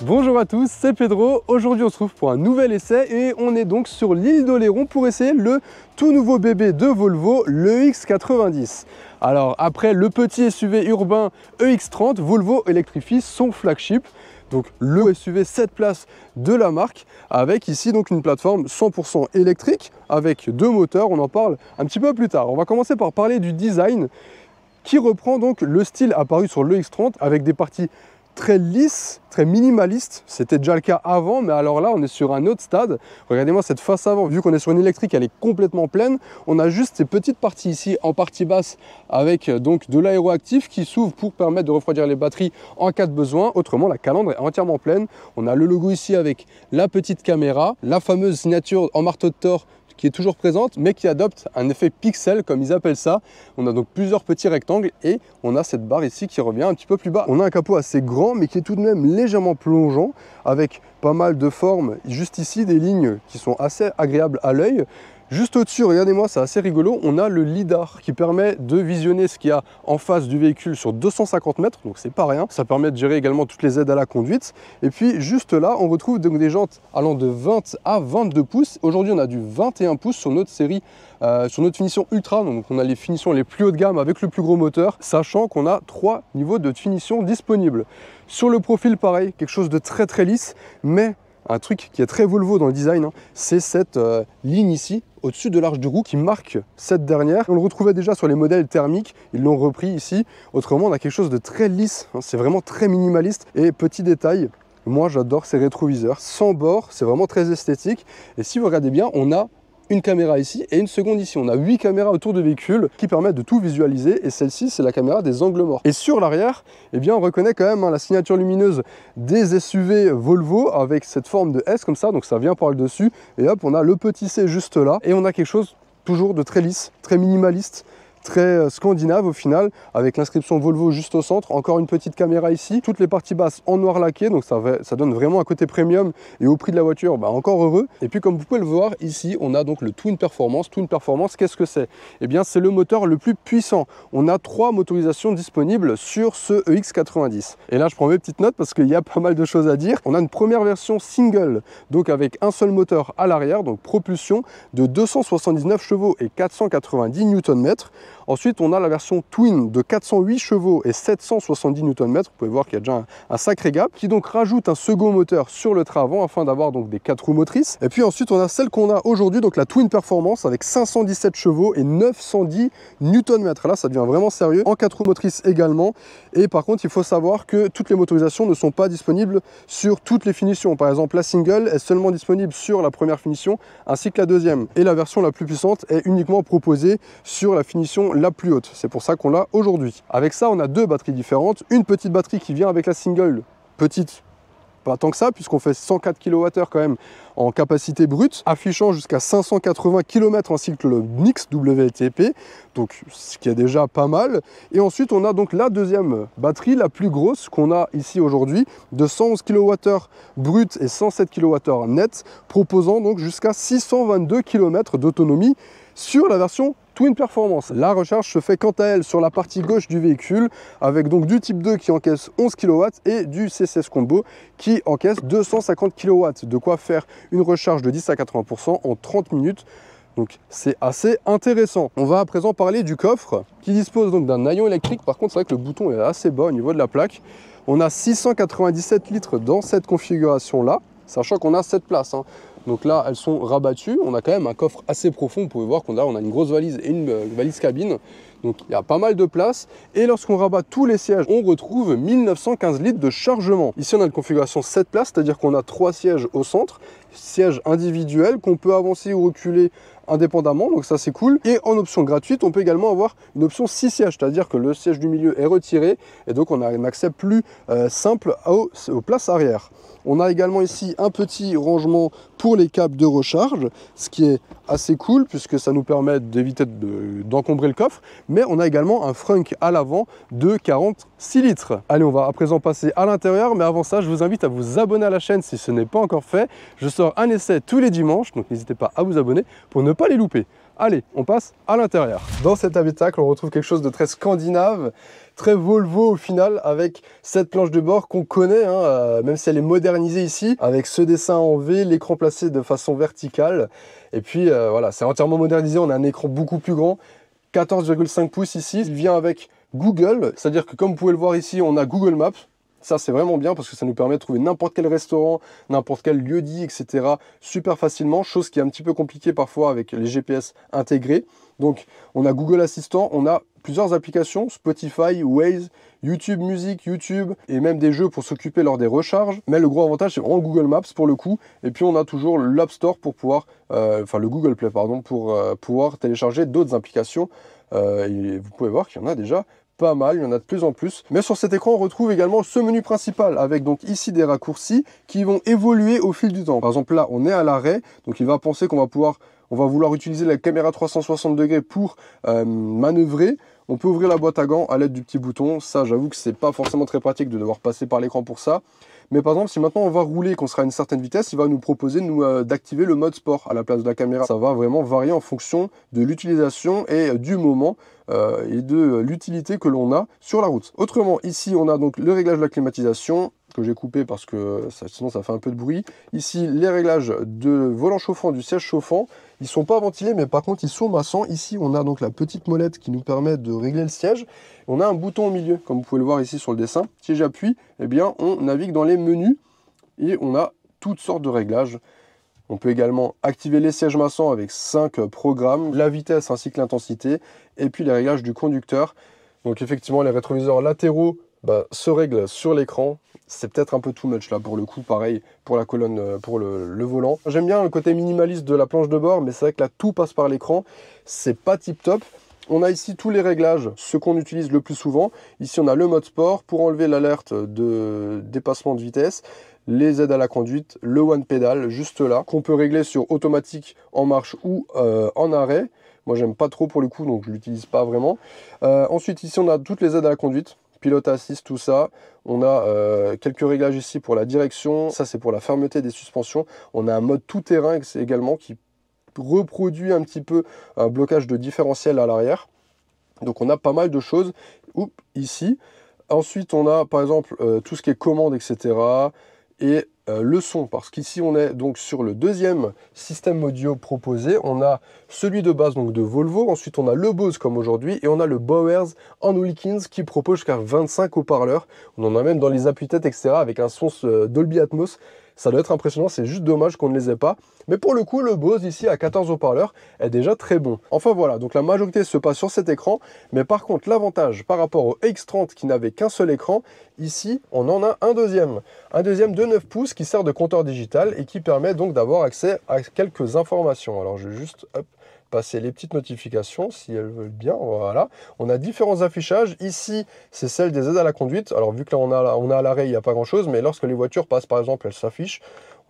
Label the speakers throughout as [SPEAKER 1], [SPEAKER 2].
[SPEAKER 1] Bonjour à tous, c'est Pedro. Aujourd'hui on se retrouve pour un nouvel essai et on est donc sur l'île d'Oléron pour essayer le tout nouveau bébé de Volvo, le EX90. Alors après le petit SUV urbain EX30, Volvo électrifie son flagship. Donc le SUV 7 places de la marque avec ici donc une plateforme 100% électrique avec deux moteurs, on en parle un petit peu plus tard. On va commencer par parler du design qui reprend donc le style apparu sur le X30 avec des parties très lisse, très minimaliste. C'était déjà le cas avant, mais alors là, on est sur un autre stade. Regardez-moi cette face avant, vu qu'on est sur une électrique, elle est complètement pleine. On a juste ces petites parties ici en partie basse avec donc de l'aéroactif qui s'ouvre pour permettre de refroidir les batteries en cas de besoin. Autrement, la calandre est entièrement pleine. On a le logo ici avec la petite caméra, la fameuse signature en marteau de Thor qui est toujours présente, mais qui adopte un effet pixel, comme ils appellent ça. On a donc plusieurs petits rectangles et on a cette barre ici qui revient un petit peu plus bas. On a un capot assez grand, mais qui est tout de même légèrement plongeant, avec pas mal de formes. Juste ici, des lignes qui sont assez agréables à l'œil. Juste au-dessus, regardez-moi, c'est assez rigolo, on a le lidar qui permet de visionner ce qu'il y a en face du véhicule sur 250 mètres, donc c'est pas rien. Ça permet de gérer également toutes les aides à la conduite. Et puis juste là, on retrouve donc des jantes allant de 20 à 22 pouces. Aujourd'hui, on a du 21 pouces sur notre série, sur notre finition Ultra, donc on a les finitions les plus haut de gamme avec le plus gros moteur, sachant qu'on a 3 niveaux de finition disponibles. Sur le profil, pareil, quelque chose de très lisse, mais un truc qui est très Volvo dans le design, c'est cette ligne ici, au-dessus de l'arche de roue qui marque cette dernière. On le retrouvait déjà sur les modèles thermiques, ils l'ont repris ici. Autrement, on a quelque chose de très lisse, c'est vraiment très minimaliste. Et petit détail, moi j'adore ces rétroviseurs, sans bord, c'est vraiment très esthétique. Et si vous regardez bien, on a une caméra ici et une seconde ici. On a 8 caméras autour du véhicule qui permettent de tout visualiser et celle-ci c'est la caméra des angles morts. Et sur l'arrière, eh bien on reconnaît quand même la signature lumineuse des SUV Volvo avec cette forme de S comme ça, donc ça vient par le dessus et hop on a le petit C juste là et on a quelque chose toujours de très lisse, très minimaliste, très scandinave au final, avec l'inscription Volvo juste au centre, encore une petite caméra ici, toutes les parties basses en noir laqué, donc ça donne vraiment un côté premium et au prix de la voiture, encore heureux. Et puis comme vous pouvez le voir ici, on a donc le Twin Performance. Twin Performance, qu'est-ce que c'est? Eh bien c'est le moteur le plus puissant. On a 3 motorisations disponibles sur ce EX90. Et là je prends mes petites notes parce qu'il y a pas mal de choses à dire. On a une première version single, donc avec un seul moteur à l'arrière, donc propulsion de 279 chevaux et 490 Nm. Ensuite, on a la version Twin de 408 chevaux et 770 Nm. Vous pouvez voir qu'il y a déjà un sacré gap, qui donc rajoute un second moteur sur le train avant afin d'avoir donc des 4 roues motrices. Et puis ensuite, on a celle qu'on a aujourd'hui, donc la Twin Performance avec 517 chevaux et 910 Nm. Là, ça devient vraiment sérieux, en 4 roues motrices également. Et par contre, il faut savoir que toutes les motorisations ne sont pas disponibles sur toutes les finitions. Par exemple, la single est seulement disponible sur la première finition ainsi que la deuxième. Et la version la plus puissante est uniquement proposée sur la finition la plus haute. C'est pour ça qu'on l'a aujourd'hui. Avec ça, on a deux batteries différentes. Une petite batterie qui vient avec la single, petite, pas tant que ça, puisqu'on fait 104 kWh quand même en capacité brute, affichant jusqu'à 580 km en cycle mix WLTP, donc ce qui est déjà pas mal. Et ensuite, on a donc la deuxième batterie, la plus grosse qu'on a ici aujourd'hui, de 111 kWh brut et 107 kWh net, proposant donc jusqu'à 622 km d'autonomie sur la version Twin Performance. La recharge se fait quant à elle sur la partie gauche du véhicule avec donc du type 2 qui encaisse 11 kW et du CCS Combo qui encaisse 250 kW. De quoi faire une recharge de 10 à 80% en 30 minutes. Donc c'est assez intéressant. On va à présent parler du coffre qui dispose donc d'un haillon électrique. Par contre, c'est vrai que le bouton est assez bas au niveau de la plaque. On a 697 litres dans cette configuration-là, sachant qu'on a 7 places. Donc là, elles sont rabattues. On a quand même un coffre assez profond. Vous pouvez voir qu'on a une grosse valise et une valise cabine. Donc il y a pas mal de place. Et lorsqu'on rabat tous les sièges, on retrouve 1915 litres de chargement. Ici, on a une configuration 7 places, c'est-à-dire qu'on a 3 sièges au centre, sièges individuels qu'on peut avancer ou reculer indépendamment, donc ça c'est cool. Et en option gratuite, on peut également avoir une option 6 sièges, c'est-à-dire que le siège du milieu est retiré et donc on a un accès plus simple aux places arrière. On a également ici un petit rangement pour les câbles de recharge, ce qui est assez cool puisque ça nous permet d'éviter d'encombrer le coffre. Mais on a également un frunk à l'avant de 40 6 litres. Allez, on va à présent passer à l'intérieur, mais avant ça, je vous invite à vous abonner à la chaîne si ce n'est pas encore fait. Je sors un essai tous les dimanches, donc n'hésitez pas à vous abonner pour ne pas les louper. Allez, on passe à l'intérieur. Dans cet habitacle, on retrouve quelque chose de très scandinave, très Volvo au final, avec cette planche de bord qu'on connaît, hein, même si elle est modernisée ici, avec ce dessin en V, l'écran placé de façon verticale. Et puis voilà, c'est entièrement modernisé, on a un écran beaucoup plus grand, 14,5 pouces ici. Il vient avec Google, c'est-à-dire que comme vous pouvez le voir ici, on a Google Maps. Ça, c'est vraiment bien parce que ça nous permet de trouver n'importe quel restaurant, n'importe quel lieu-dit, etc. super facilement, chose qui est un petit peu compliquée parfois avec les GPS intégrés. Donc, on a Google Assistant, on a plusieurs applications, Spotify, Waze, YouTube Music, YouTube, et même des jeux pour s'occuper lors des recharges. Mais le gros avantage, c'est vraiment Google Maps pour le coup. Et puis, on a toujours l'App Store pour pouvoir, enfin le Google Play, pardon, pour pouvoir télécharger d'autres applications. Et vous pouvez voir qu'il y en a déjà pas mal, il y en a de plus en plus. Mais sur cet écran, on retrouve également ce menu principal avec donc ici des raccourcis qui vont évoluer au fil du temps. Par exemple, là, on est à l'arrêt, donc il va penser qu'on va vouloir utiliser la caméra 360 degrés pour manœuvrer. On peut ouvrir la boîte à gants à l'aide du petit bouton. Ça, j'avoue que c'est pas forcément très pratique de devoir passer par l'écran pour ça. Mais par exemple, si maintenant on va rouler et qu'on sera à une certaine vitesse, il va nous proposer d'activer le mode sport à la place de la caméra. Ça va vraiment varier en fonction de l'utilisation et du moment et de l'utilité que l'on a sur la route. Autrement, ici, on a donc le réglage de la climatisation que j'ai coupé parce que sinon ça fait un peu de bruit. Ici, les réglages de volant chauffant, du siège chauffant. Ils ne sont pas ventilés, mais par contre, ils sont massants. Ici, on a donc la petite molette qui nous permet de régler le siège. On a un bouton au milieu, comme vous pouvez le voir ici sur le dessin. Si j'appuie, eh bien, on navigue dans les menus et on a toutes sortes de réglages. On peut également activer les sièges massants avec 5 programmes, la vitesse ainsi que l'intensité, et puis les réglages du conducteur. Donc effectivement, les rétroviseurs latéraux se règlent sur l'écran. C'est peut-être un peu too much là pour le coup, pareil pour la colonne, pour le volant. J'aime bien le côté minimaliste de la planche de bord, mais c'est vrai que là tout passe par l'écran, c'est pas tip top. On a ici tous les réglages, ce qu'on utilise le plus souvent. Ici on a le mode sport pour enlever l'alerte de dépassement de vitesse, les aides à la conduite, le one pedal juste là, qu'on peut régler sur automatique en marche ou en arrêt. Moi j'aime pas trop pour le coup, donc je l'utilise pas vraiment. Ensuite ici on a toutes les aides à la conduite, pilote assist, tout ça. On a quelques réglages ici pour la direction, ça c'est pour la fermeté des suspensions. On a un mode tout-terrain également qui reproduit un petit peu un blocage de différentiel à l'arrière. Donc on a pas mal de choses ici. Ensuite on a par exemple tout ce qui est commande, etc. Et le son, parce qu'ici on est donc sur le deuxième système audio proposé. On a celui de base donc de Volvo, ensuite on a le Bose comme aujourd'hui et on a le Bowers en Wilkins qui propose jusqu'à 25 haut-parleurs. On en a même dans les appuis-têtes, etc. avec un son Dolby Atmos. Ça doit être impressionnant, c'est juste dommage qu'on ne les ait pas. Mais pour le coup, le Bose ici à 14 haut-parleurs est déjà très bon. Enfin voilà, donc la majorité se passe sur cet écran. Mais par contre, l'avantage par rapport au X30 qui n'avait qu'un seul écran, ici, on en a un deuxième. Un deuxième de 9 pouces qui sert de compteur digital et qui permet donc d'avoir accès à quelques informations. Alors je vais juste passer les petites notifications si elles veulent bien. Voilà, on a différents affichages. Ici, c'est celle des aides à la conduite. Alors vu que là on a à l'arrêt, il n'y a pas grand chose, mais lorsque les voitures passent par exemple, elles s'affichent.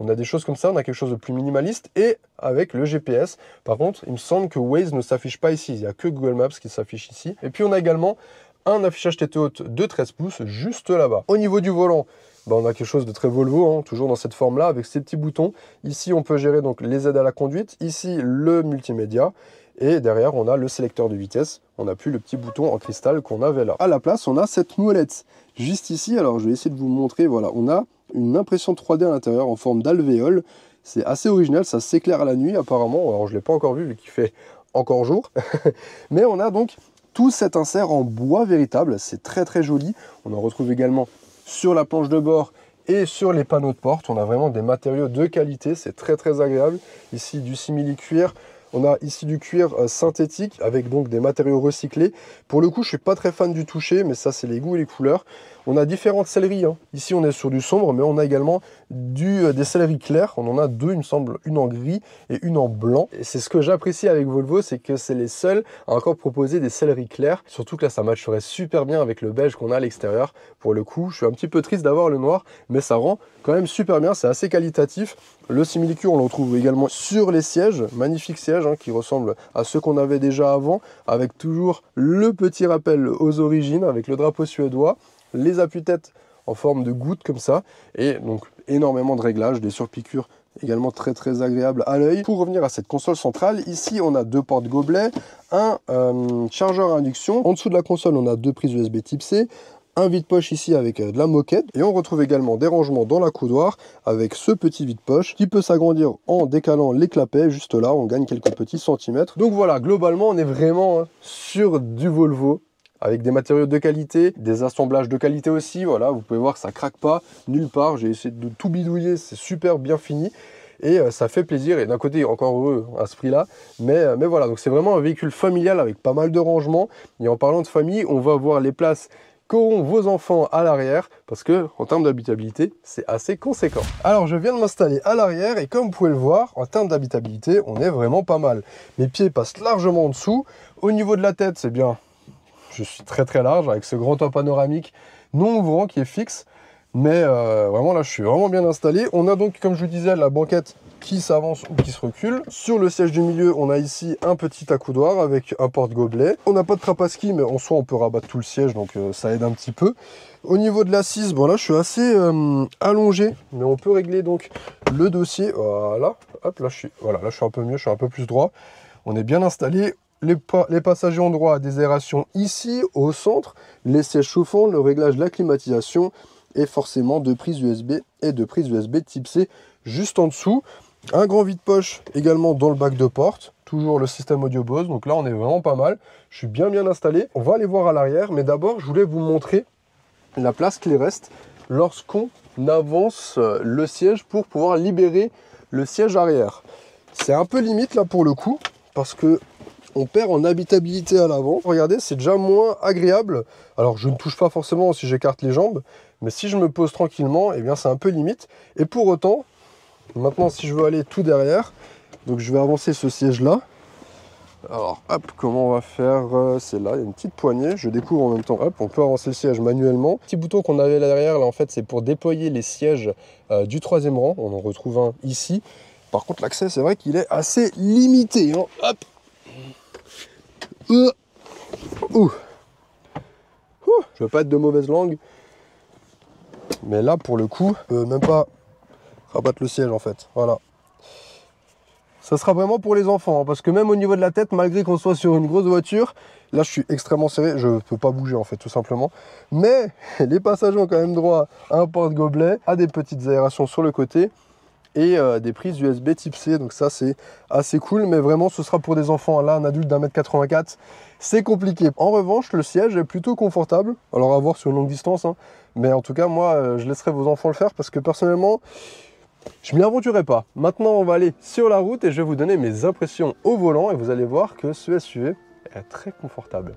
[SPEAKER 1] On a des choses comme ça, on a quelque chose de plus minimaliste et avec le GPS. Par contre, il me semble que Waze ne s'affiche pas ici. Il n'y a que Google Maps qui s'affiche ici. Et puis on a également un affichage tête haute de 13 pouces juste là-bas. Au niveau du volant, on a quelque chose de très Volvo, hein, toujours dans cette forme-là, avec ces petits boutons. Ici, on peut gérer donc les aides à la conduite. Ici, le multimédia. Et derrière, on a le sélecteur de vitesse. On n'a plus le petit bouton en cristal qu'on avait là. À la place, on a cette molette. Juste ici, alors je vais essayer de vous montrer. Voilà, on a une impression 3D à l'intérieur en forme d'alvéole. C'est assez original, ça s'éclaire à la nuit apparemment. Alors je ne l'ai pas encore vu vu qu'il fait encore jour. Mais on a donc tout cet insert en bois véritable. C'est très très joli. On en retrouve également sur la planche de bord et sur les panneaux de porte. On a vraiment des matériaux de qualité, c'est très très agréable. Ici du simili-cuir, on a ici du cuir synthétique avec donc des matériaux recyclés. Pour le coup, je suis pas très fan du toucher, mais ça c'est les goûts et les couleurs. On a différentes selleries, hein. Ici on est sur du sombre, mais on a également des selleries claires. On en a deux, il me semble, une en gris et une en blanc. Et c'est ce que j'apprécie avec Volvo, c'est que c'est les seuls à encore proposer des selleries claires. Surtout que là, ça matcherait super bien avec le beige qu'on a à l'extérieur. Pour le coup, je suis un petit peu triste d'avoir le noir, mais ça rend quand même super bien. C'est assez qualitatif. Le simili-cuir, on le retrouve également sur les sièges. Magnifiques sièges hein, qui ressemblent à ceux qu'on avait déjà avant, avec toujours le petit rappel aux origines, avec le drapeau suédois. les appuis-têtes en forme de goutte comme ça, et donc énormément de réglages, des surpiqûres également très agréables à l'œil. Pour revenir à cette console centrale, ici on a 2 portes gobelets, un chargeur à induction, en dessous de la console on a 2 prises USB type C, un vide-poche ici avec de la moquette, et on retrouve également des rangements dans la coudoir avec ce petit vide-poche qui peut s'agrandir en décalant les clapets. Juste là on gagne quelques petits centimètres. Donc voilà, globalement on est vraiment sur du Volvo avec des matériaux de qualité, des assemblages de qualité aussi. Voilà, vous pouvez voir que ça craque pas nulle part. J'ai essayé de tout bidouiller, c'est super bien fini et ça fait plaisir. Et d'un côté encore heureux à ce prix là, mais voilà, donc c'est vraiment un véhicule familial avec pas mal de rangements. Et en parlant de famille, on va voir les places qu'auront vos enfants à l'arrière, parce que en termes d'habitabilité, c'est assez conséquent. Alors je viens de m'installer à l'arrière et comme vous pouvez le voir, en termes d'habitabilité, on est vraiment pas mal. Mes pieds passent largement en dessous. Au niveau de la tête, c'est bien, je suis très large avec ce grand toit panoramique non ouvrant qui est fixe, mais vraiment là je suis vraiment bien installé. On a donc, comme je vous disais, la banquette qui s'avance ou qui se recule. Sur le siège du milieu, on a ici un petit accoudoir avec un porte-gobelet. On n'a pas de trappe à ski, mais en soi on peut rabattre tout le siège, donc ça aide un petit peu. Au niveau de l'assise, bon là je suis assez allongé, mais on peut régler donc le dossier. Voilà, hop, là je suis un peu mieux, je suis un peu plus droit. On est bien installé. Les passagers ont droit à des aérations ici au centre, les sièges chauffants, le réglage de la climatisation et forcément 2 prises USB et 2 prises USB type C juste en dessous. Un grand vide-poche également dans le bac de porte, toujours le système audio Bose, donc là on est vraiment pas mal. Je suis bien installé. On va aller voir à l'arrière, mais d'abord je voulais vous montrer la place qu'il reste lorsqu'on avance le siège pour pouvoir libérer le siège arrière. C'est un peu limite là pour le coup, parce que on perd en habitabilité à l'avant. Regardez, c'est déjà moins agréable. Alors, je ne touche pas forcément si j'écarte les jambes, mais si je me pose tranquillement, eh bien, c'est un peu limite. Et pour autant, maintenant, si je veux aller tout derrière, donc je vais avancer ce siège-là. Alors, hop, comment on va faire? C'est là, il y a une petite poignée. Je découvre en même temps. Hop, on peut avancer le siège manuellement. Petit bouton qu'on avait là derrière, là, en fait, c'est pour déployer les sièges du 3e rang. On en retrouve un ici. Par contre, l'accès, c'est vrai qu'il est assez limité, hein. Hop. Je veux pas être de mauvaise langue, mais là pour le coup, même pas rabattre le siège en fait. Voilà. Ça sera vraiment pour les enfants, hein, parce que même au niveau de la tête, malgré qu'on soit sur une grosse voiture, là je suis extrêmement serré, je peux pas bouger en fait tout simplement. Mais les passagers ont quand même droit à un porte-gobelet, à des petites aérations sur le côté et des prises USB type C, donc ça c'est assez cool, mais vraiment ce sera pour des enfants. Là, un adulte d'1m84, c'est compliqué. En revanche, le siège est plutôt confortable, alors à voir sur une longue distance, hein. Mais en tout cas moi je laisserai vos enfants le faire, parce que personnellement je m'y aventurerai pas. Maintenant on va aller sur la route et je vais vous donner mes impressions au volant, et vous allez voir que ce SUV est très confortable.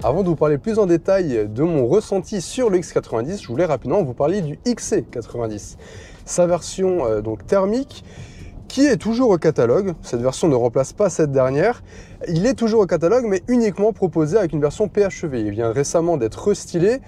[SPEAKER 1] Avant de vous parler plus en détail de mon ressenti sur le X90, je voulais rapidement vous parler du XC90. Sa version donc thermique, qui est toujours au catalogue. Cette version ne remplace pas cette dernière. Il est toujours au catalogue, mais uniquement proposé avec une version PHEV. Il vient récemment d'être restylé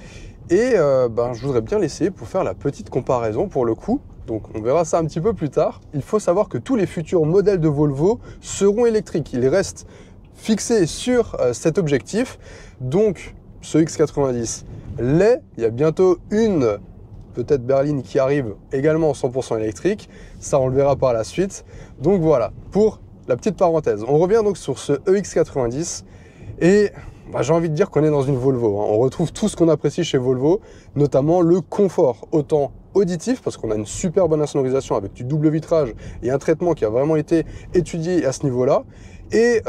[SPEAKER 1] et je voudrais bien l'essayer pour faire la petite comparaison pour le coup. Donc on verra ça un petit peu plus tard. Il faut savoir que tous les futurs modèles de Volvo seront électriques. Ils restent fixés sur cet objectif. Donc ce X90 l'est. Il y a bientôt une peut-être berline qui arrive également en 100% électrique. Ça, on le verra par la suite. Donc voilà, pour la petite parenthèse. On revient donc sur ce EX90 et j'ai envie de dire qu'on est dans une Volvo, hein. On retrouve tout ce qu'on apprécie chez Volvo, notamment le confort, autant auditif, parce qu'on a une super bonne insonorisation avec du double vitrage et un traitement qui a vraiment été étudié à ce niveau-là, et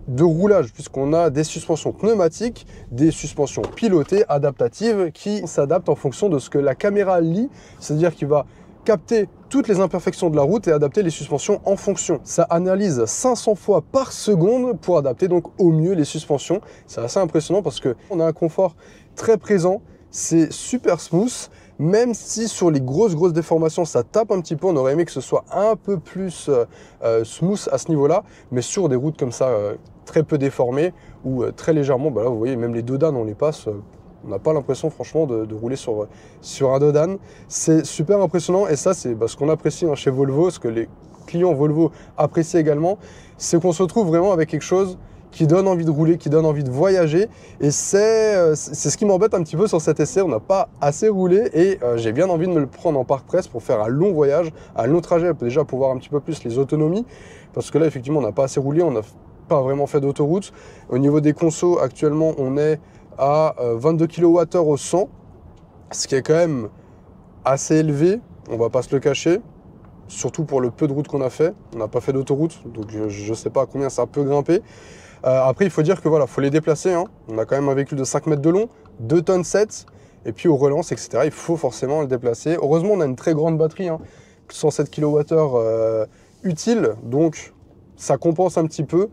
[SPEAKER 1] de roulage, puisqu'on a des suspensions pneumatiques, des suspensions pilotées, adaptatives, qui s'adaptent en fonction de ce que la caméra lit, c'est-à-dire qu'il va capter toutes les imperfections de la route et adapter les suspensions en fonction. Ça analyse 500 fois par seconde pour adapter donc au mieux les suspensions. C'est assez impressionnant parce qu'on a un confort très présent, c'est super smooth. Même si sur les grosses déformations ça tape un petit peu, on aurait aimé que ce soit un peu plus smooth à ce niveau-là, mais sur des routes comme ça très peu déformées ou très légèrement, là vous voyez même les deux dames on les passe, On n'a pas l'impression franchement de rouler sur un dos d'âne. C'est super impressionnant et ça c'est ce qu'on apprécie hein, chez Volvo, ce que les clients Volvo apprécient également, c'est qu'on se retrouve vraiment avec quelque chose qui donne envie de rouler, qui donne envie de voyager. Et c'est ce qui m'embête un petit peu sur cet essai. On n'a pas assez roulé et j'ai bien envie de me le prendre en parc presse pour faire un long voyage, un long trajet, déjà pour voir un petit peu plus les autonomies. Parce que là, effectivement, on n'a pas assez roulé, on n'a pas vraiment fait d'autoroute. Au niveau des consos, actuellement, on est à 22 kWh au 100, ce qui est quand même assez élevé, on va pas se le cacher. Surtout pour le peu de route qu'on a fait. On n'a pas fait d'autoroute, donc je ne sais pas à combien ça peut grimper. Après, il faut dire que voilà, faut les déplacer. Hein. On a quand même un véhicule de 5 mètres de long, 2 tonnes 7, et puis aux relances, etc. Il faut forcément le déplacer. Heureusement, on a une très grande batterie, hein, 107 kWh utile, donc ça compense un petit peu.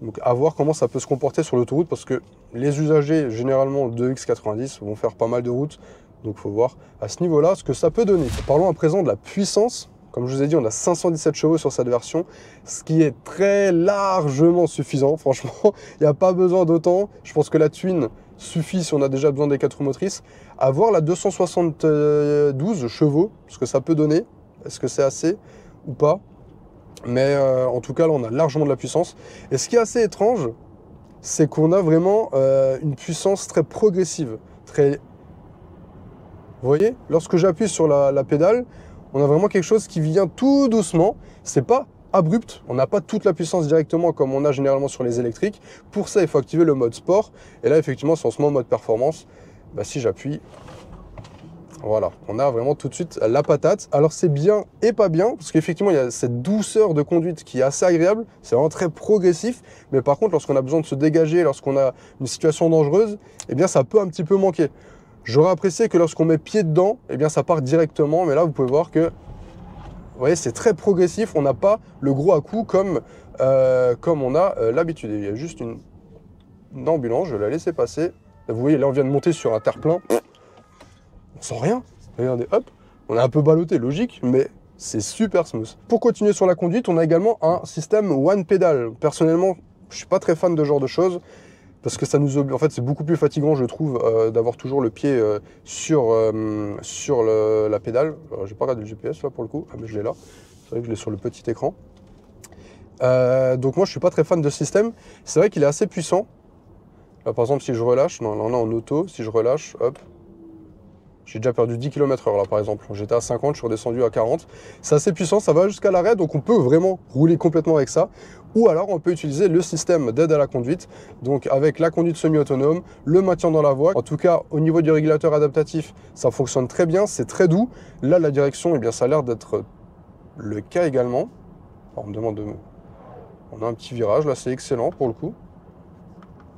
[SPEAKER 1] Donc à voir comment ça peut se comporter sur l'autoroute, parce que les usagers, généralement de X90, vont faire pas mal de routes. Donc il faut voir à ce niveau-là ce que ça peut donner. Parlons à présent de la puissance. Comme je vous ai dit, on a 517 chevaux sur cette version, ce qui est très largement suffisant. Franchement, il n'y a pas besoin d'autant. Je pense que la Twin suffit si on a déjà besoin des 4 roues motrices. À voir la 272 chevaux, ce que ça peut donner. Est-ce que c'est assez ou pas? Mais en tout cas, là, on a largement de la puissance. Et ce qui est assez étrange, c'est qu'on a vraiment une puissance très progressive. Vous voyez, lorsque j'appuie sur la pédale, on a vraiment quelque chose qui vient tout doucement. C'est pas abrupt, on n'a pas toute la puissance directement comme on a généralement sur les électriques. Pour ça, il faut activer le mode sport. Et là, effectivement, si on se met en mode performance, bah, si j'appuie, voilà, on a vraiment tout de suite la patate. Alors c'est bien et pas bien, parce qu'effectivement, il y a cette douceur de conduite qui est assez agréable. C'est vraiment très progressif. Mais par contre, lorsqu'on a besoin de se dégager, lorsqu'on a une situation dangereuse, eh bien, ça peut un petit peu manquer. J'aurais apprécié que lorsqu'on met pied dedans, eh bien ça part directement, mais là vous pouvez voir que, vous voyez, c'est très progressif, on n'a pas le gros à-coup comme on a l'habitude. Il y a juste une ambulance, je vais la laisser passer. Vous voyez, là on vient de monter sur un terre-plein, on sent rien. Regardez, hop, on est un peu ballotté, logique, mais c'est super smooth. Pour continuer sur la conduite, on a également un système one pedal. Personnellement, je suis pas très fan de ce genre de choses. Parce que ça nous oblige, en fait, c'est beaucoup plus fatigant, je trouve, d'avoir toujours le pied sur la pédale. J'ai pas regardé le GPS là pour le coup, ah mais je l'ai là. C'est vrai que je l'ai sur le petit écran. Donc moi, je suis pas très fan de ce système. C'est vrai qu'il est assez puissant. Là, par exemple, si je relâche, non, là on est en auto, si je relâche, hop, j'ai déjà perdu 10 km/h là par exemple. J'étais à 50, je suis redescendu à 40. C'est assez puissant, ça va jusqu'à l'arrêt, donc on peut vraiment rouler complètement avec ça. Ou alors on peut utiliser le système d'aide à la conduite, donc avec la conduite semi-autonome, le maintien dans la voie. En tout cas, au niveau du régulateur adaptatif, ça fonctionne très bien, c'est très doux. Là, la direction, eh bien, ça a l'air d'être le cas également. Alors, on me demande de... On a un petit virage, là c'est excellent pour le coup.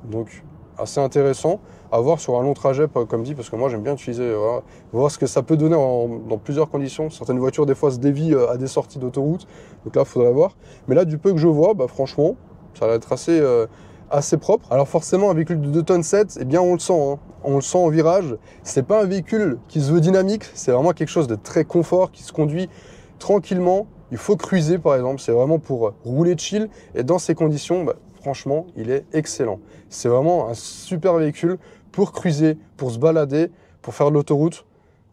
[SPEAKER 1] Donc assez intéressant à voir sur un long trajet, comme dit, parce que moi j'aime bien utiliser, voilà, voir ce que ça peut donner dans plusieurs conditions. Certaines voitures des fois se dévient à des sorties d'autoroute, donc là il faudrait voir. Mais là, du peu que je vois, bah, franchement, ça va être assez propre. Alors forcément, un véhicule de 2 tonnes 7, eh bien on le sent, hein. On le sent en virage. C'est pas un véhicule qui se veut dynamique, c'est vraiment quelque chose de très confort, qui se conduit tranquillement. Il faut cruiser par exemple, c'est vraiment pour rouler chill, et dans ces conditions, bah, franchement, il est excellent. C'est vraiment un super véhicule pour cruiser, pour se balader, pour faire de l'autoroute,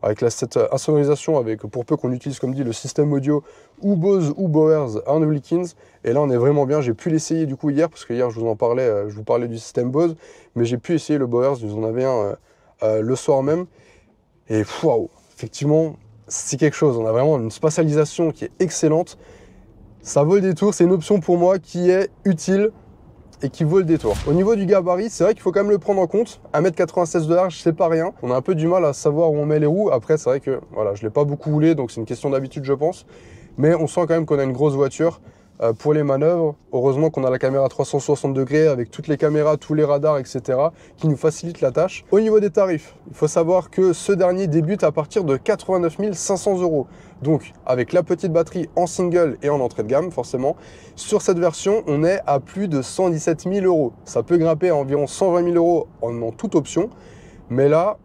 [SPEAKER 1] avec cette insonorisation, avec pour peu qu'on utilise, comme dit, le système audio ou Bose ou Bowers en Wilkins. Et là, on est vraiment bien. J'ai pu l'essayer du coup hier, parce que hier, je vous parlais du système Bose, mais j'ai pu essayer le Bowers, vous en avez un le soir même. Et waouh, effectivement, c'est quelque chose. On a vraiment une spatialisation qui est excellente. Ça vaut le détour, c'est une option pour moi qui est utile et qui vaut le détour. Au niveau du gabarit, c'est vrai qu'il faut quand même le prendre en compte. 1,96 m de large, c'est pas rien. On a un peu du mal à savoir où on met les roues. Après, c'est vrai que voilà, je l'ai pas beaucoup roulé, donc c'est une question d'habitude, je pense. Mais on sent quand même qu'on a une grosse voiture. Pour les manœuvres, heureusement qu'on a la caméra 360 degrés avec toutes les caméras, tous les radars, etc. qui nous facilitent la tâche. Au niveau des tarifs, il faut savoir que ce dernier débute à partir de 89 500 €. Donc avec la petite batterie en single et en entrée de gamme, forcément, sur cette version, on est à plus de 117 000 €. Ça peut grimper à environ 120 000 € en toute option. Mais là,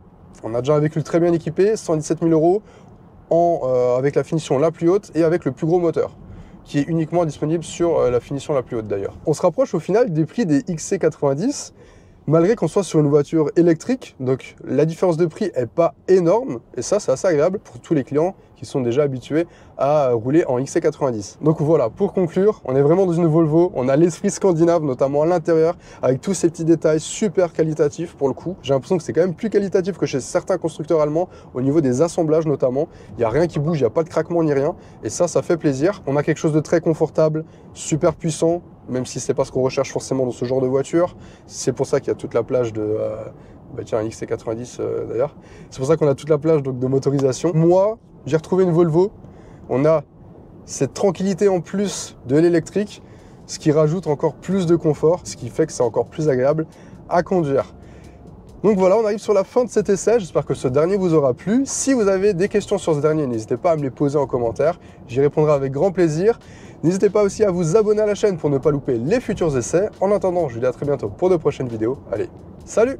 [SPEAKER 1] on a déjà un véhicule très bien équipé, 117 000 € avec la finition la plus haute et avec le plus gros moteur, qui est uniquement disponible sur la finition la plus haute d'ailleurs. On se rapproche au final des prix des XC90. malgré qu'on soit sur une voiture électrique, donc la différence de prix est pas énorme, et ça c'est assez agréable pour tous les clients qui sont déjà habitués à rouler en XC90. Donc voilà, pour conclure, on est vraiment dans une Volvo, on a l'esprit scandinave, notamment à l'intérieur, avec tous ces petits détails super qualitatifs pour le coup. J'ai l'impression que c'est quand même plus qualitatif que chez certains constructeurs allemands, au niveau des assemblages notamment. Il n'y a rien qui bouge, il n'y a pas de craquement ni rien, et ça fait plaisir. On a quelque chose de très confortable, super puissant, même si c'est pas ce qu'on recherche forcément dans ce genre de voiture. C'est pour ça qu'il y a toute la plage de... tiens, un XC90 d'ailleurs. C'est pour ça qu'on a toute la plage donc, de motorisation. Moi, j'ai retrouvé une Volvo. On a cette tranquillité en plus de l'électrique, ce qui rajoute encore plus de confort, ce qui fait que c'est encore plus agréable à conduire. Donc voilà, on arrive sur la fin de cet essai. J'espère que ce dernier vous aura plu. Si vous avez des questions sur ce dernier, n'hésitez pas à me les poser en commentaire. J'y répondrai avec grand plaisir. N'hésitez pas aussi à vous abonner à la chaîne pour ne pas louper les futurs essais. En attendant, je vous dis à très bientôt pour de prochaines vidéos. Allez, salut!